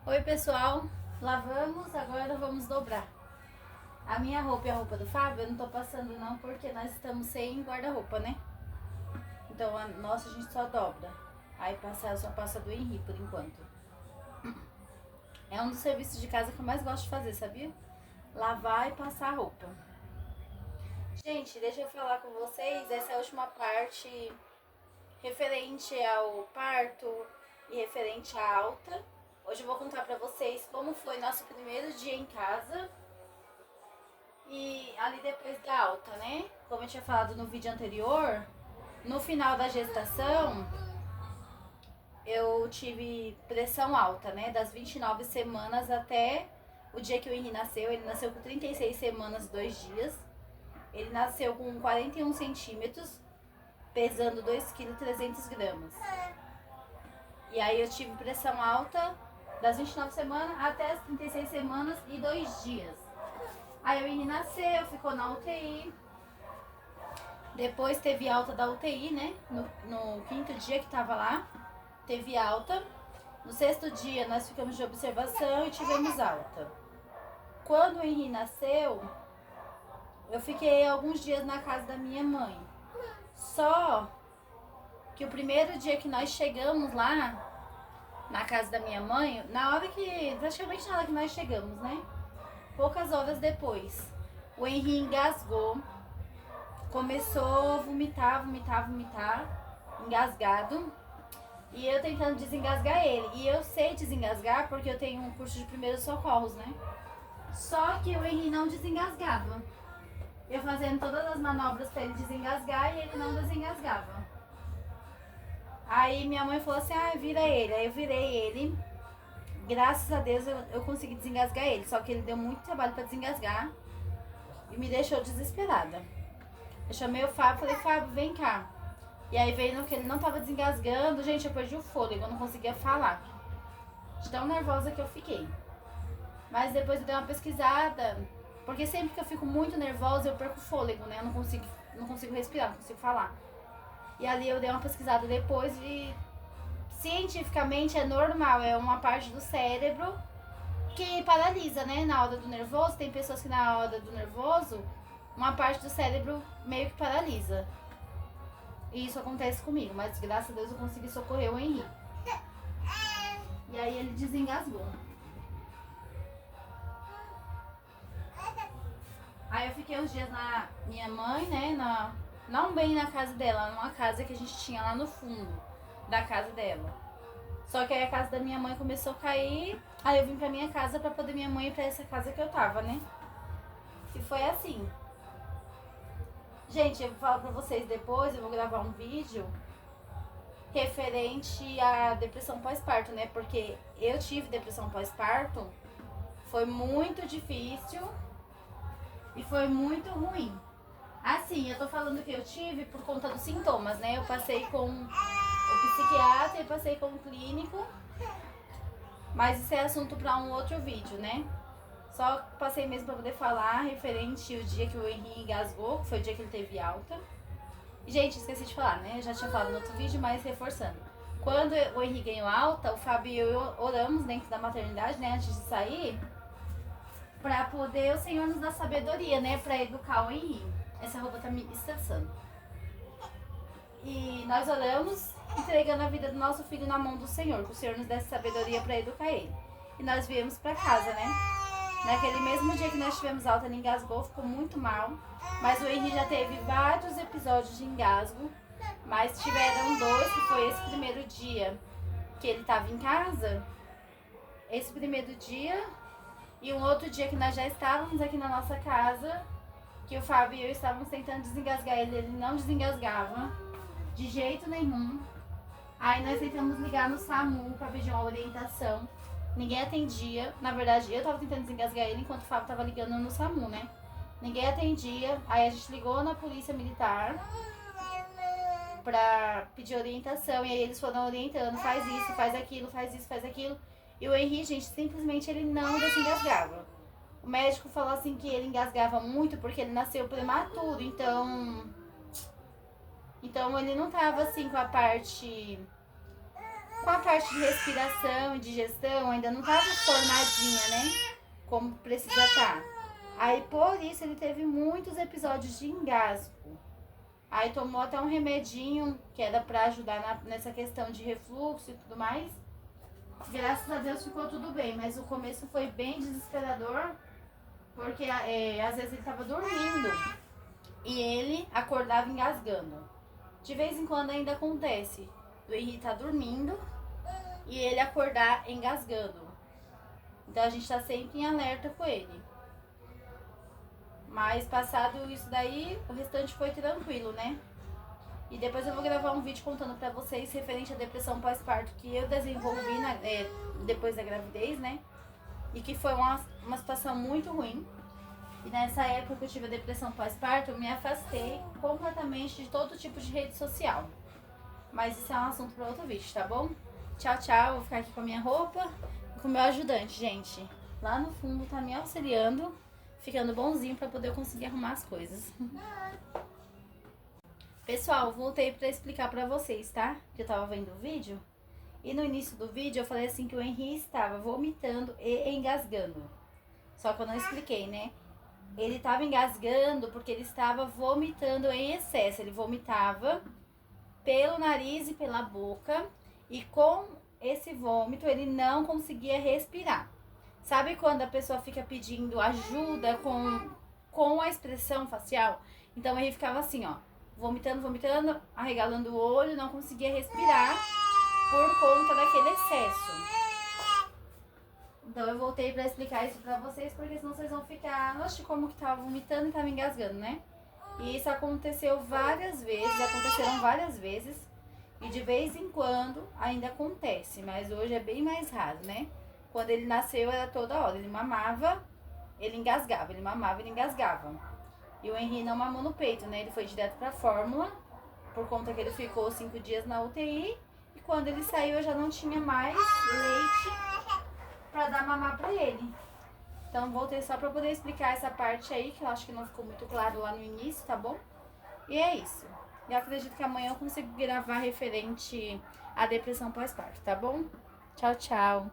Oi pessoal, lavamos, agora vamos dobrar. A minha roupa e a roupa do Fábio eu não tô passando não, porque nós estamos sem guarda-roupa, né? Então a nossa a gente só dobra. Aí só passa do Henri por enquanto. É um dos serviços de casa que eu mais gosto de fazer, sabia? Lavar e passar a roupa. Gente, deixa eu falar com vocês, essa é a última parte referente ao parto e referente à alta. Hoje eu vou contar pra vocês como foi nosso primeiro dia em casa e ali depois da alta, né? Como eu tinha falado no vídeo anterior, no final da gestação eu tive pressão alta, né? Das 29 semanas até o dia que o Henri nasceu. Ele nasceu com 36 semanas, 2 dias. Ele nasceu com 41 centímetros, pesando 2,3 kg. E aí eu tive pressão alta das 29 semanas até as 36 semanas e 2 dias. Aí o Henri nasceu, ficou na UTI. Depois teve alta da UTI, né? No quinto dia que tava lá, teve alta. No sexto dia nós ficamos de observação e tivemos alta. Quando o Henri nasceu, eu fiquei alguns dias na casa da minha mãe. Só que o primeiro dia que nós chegamos lá, na casa da minha mãe, praticamente na hora que nós chegamos, né? Poucas horas depois, o Henri engasgou, começou a vomitar, engasgado. E eu tentando desengasgar ele. E eu sei desengasgar porque eu tenho um curso de primeiros socorros, né? Só que o Henri não desengasgava. Eu fazendo todas as manobras pra ele desengasgar e ele não desengasgava. Aí minha mãe falou assim, vira ele. Aí eu virei ele. Graças a Deus eu consegui desengasgar ele. Só que ele deu muito trabalho pra desengasgar. E me deixou desesperada. Eu chamei o Fábio e falei, Fábio, vem cá. E aí vendo que ele não tava desengasgando, gente, eu perdi o fôlego, eu não conseguia falar. De tão nervosa que eu fiquei. Mas depois eu dei uma pesquisada, porque sempre que eu fico muito nervosa eu perco o fôlego, né? Eu não consigo respirar, não consigo falar. E ali eu dei uma pesquisada depois e cientificamente é normal, é uma parte do cérebro que paralisa, né? Na hora do nervoso, tem pessoas que na hora do nervoso, uma parte do cérebro meio que paralisa. E isso acontece comigo, mas graças a Deus eu consegui socorrer o Henri. E aí ele desengasgou. Aí eu fiquei uns dias na minha mãe, né? Não bem na casa dela, numa casa que a gente tinha lá no fundo da casa dela. Só que aí a casa da minha mãe começou a cair, aí eu vim pra minha casa pra poder minha mãe ir pra essa casa que eu tava, né? E foi assim. Gente, eu vou falar pra vocês depois, eu vou gravar um vídeo referente à depressão pós-parto, né? Porque eu tive depressão pós-parto, foi muito difícil e foi muito ruim. Assim, eu tô falando que eu tive por conta dos sintomas, né? Eu passei com o psiquiatra e passei com o clínico, mas isso é assunto pra um outro vídeo, né? Só passei mesmo pra poder falar referente ao dia que o Henri engasgou, que foi o dia que ele teve alta. E, gente, esqueci de falar, né? Eu já tinha falado no outro vídeo, mas reforçando. Quando o Henri ganhou alta, o Fábio e eu oramos dentro da maternidade, né? Antes de sair, pra poder o Senhor nos dar sabedoria, né? Pra educar o Henri. Essa roupa tá me estressando. E nós oramos, entregando a vida do nosso filho na mão do Senhor, que o Senhor nos desse sabedoria pra educar ele. E nós viemos pra casa, né? Naquele mesmo dia que nós tivemos alta, ele engasgou, ficou muito mal. Mas o Henri já teve vários episódios de engasgo. Mas tiveram 2, que foi esse primeiro dia que ele estava em casa. Esse primeiro dia. E um outro dia que nós já estávamos aqui na nossa casa. Que o Fábio e eu estávamos tentando desengasgar ele. Ele não desengasgava. De jeito nenhum. Aí nós tentamos ligar no SAMU para pedir uma orientação. Ninguém atendia. Na verdade, eu tava tentando desengasgar ele enquanto o Fábio tava ligando no SAMU, né? Ninguém atendia. Aí a gente ligou na polícia militar pra pedir orientação. E aí eles foram orientando. Faz isso, faz aquilo, faz isso, faz aquilo. E o Henri, gente, simplesmente ele não desengasgava. O médico falou assim que ele engasgava muito porque ele nasceu prematuro. Então ele não tava assim com a parte Com a parte de respiração e digestão ainda não estava formadinha, né? Como precisa estar. Aí por isso ele teve muitos episódios de engasgo. Aí tomou até um remedinho que era pra ajudar nessa questão de refluxo e tudo mais. Graças a Deus ficou tudo bem, mas o começo foi bem desesperador, porque às vezes ele tava dormindo e ele acordava engasgando. De vez em quando ainda acontece do Henri tá dormindo e ele acordar engasgando. Então a gente tá sempre em alerta com ele. Mas passado isso daí, o restante foi tranquilo, né? E depois eu vou gravar um vídeo contando pra vocês referente à depressão pós-parto que eu desenvolvi depois da gravidez, né? E que foi uma situação muito ruim. E nessa época que eu tive a depressão pós-parto, eu me afastei completamente de todo tipo de rede social. Mas isso é um assunto para outro vídeo, tá bom? Tchau, tchau. Vou ficar aqui com a minha roupa e com o meu ajudante, gente. Lá no fundo tá me auxiliando, ficando bonzinho para poder conseguir arrumar as coisas. Pessoal, voltei para explicar para vocês, tá? Que eu tava vendo o vídeo. E no início do vídeo eu falei assim que o Henri estava vomitando e engasgando. Só que eu não expliquei, né? Ele estava engasgando porque ele estava vomitando em excesso. Ele vomitava pelo nariz e pela boca. E com esse vômito ele não conseguia respirar. Sabe quando a pessoa fica pedindo ajuda com a expressão facial? Então ele ficava assim, ó. Vomitando, vomitando, arregalando o olho, não conseguia respirar por conta daquele excesso. Então eu voltei pra explicar isso pra vocês, porque senão vocês vão ficar, nossa, como que tava vomitando e tava engasgando, né? E isso aconteceram várias vezes, e de vez em quando ainda acontece, mas hoje é bem mais raro, né? Quando ele nasceu era toda hora, ele mamava, ele engasgava, ele mamava, ele engasgava. E o Henri não mamou no peito, né? Ele foi direto pra fórmula, por conta que ele ficou 5 dias na UTI. E quando ele saiu, eu já não tinha mais leite pra dar mamar pra ele. Então voltei só pra poder explicar essa parte aí, que eu acho que não ficou muito claro lá no início, tá bom? E é isso. Eu acredito que amanhã eu consigo gravar referente à depressão pós-parto, tá bom? Tchau, tchau.